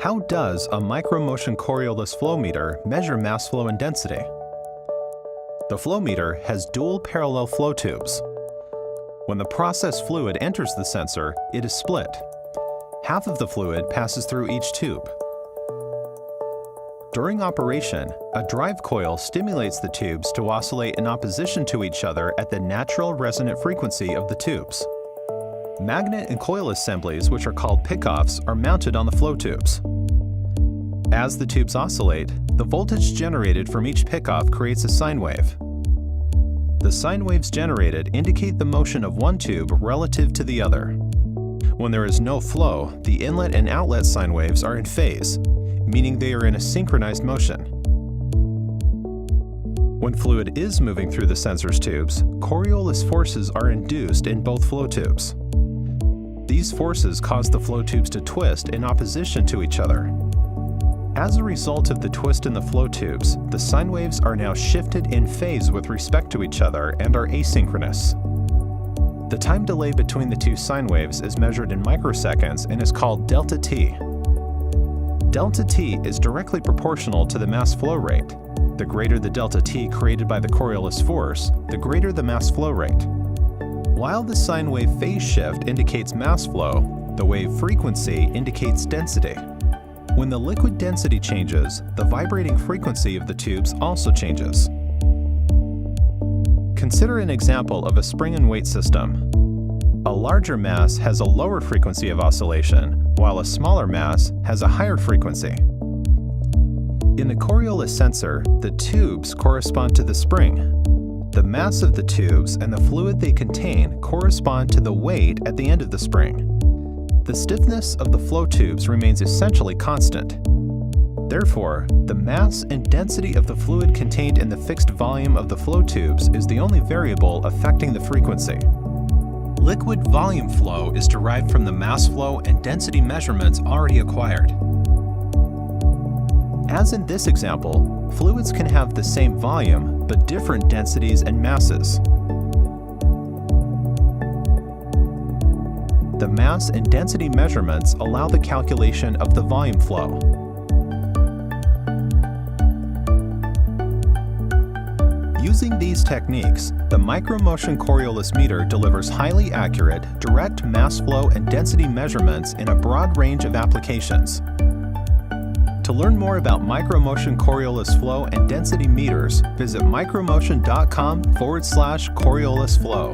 How does a Micromotion Coriolis flowmeter measure mass flow and density? The flowmeter has dual parallel flow tubes. When the process fluid enters the sensor, it is split. Half of the fluid passes through each tube. During operation, a drive coil stimulates the tubes to oscillate in opposition to each other at the natural resonant frequency of the tubes. Magnet and coil assemblies, which are called pickoffs, are mounted on the flow tubes. As the tubes oscillate, the voltage generated from each pickoff creates a sine wave. The sine waves generated indicate the motion of one tube relative to the other. When there is no flow, the inlet and outlet sine waves are in phase, meaning they are in a synchronized motion. When fluid is moving through the sensor's tubes, Coriolis forces are induced in both flow tubes. These forces cause the flow tubes to twist in opposition to each other. As a result of the twist in the flow tubes, the sine waves are now shifted in phase with respect to each other and are asynchronous. The time delay between the two sine waves is measured in microseconds and is called delta t. Delta t is directly proportional to the mass flow rate. The greater the delta t created by the Coriolis force, the greater the mass flow rate. While the sine wave phase shift indicates mass flow, the wave frequency indicates density. When the liquid density changes, the vibrating frequency of the tubes also changes. Consider an example of a spring and weight system. A larger mass has a lower frequency of oscillation, while a smaller mass has a higher frequency. In the Coriolis sensor, the tubes correspond to the spring. The mass of the tubes and the fluid they contain correspond to the weight at the end of the spring. The stiffness of the flow tubes remains essentially constant. Therefore, the mass and density of the fluid contained in the fixed volume of the flow tubes is the only variable affecting the frequency. Liquid volume flow is derived from the mass flow and density measurements already acquired. As in this example, fluids can have the same volume, but different densities and masses. The mass and density measurements allow the calculation of the volume flow. Using these techniques, the Micromotion Coriolis meter delivers highly accurate, direct mass flow and density measurements in a broad range of applications. To learn more about Micromotion Coriolis flow and density meters, visit micromotion.com/Coriolis flow.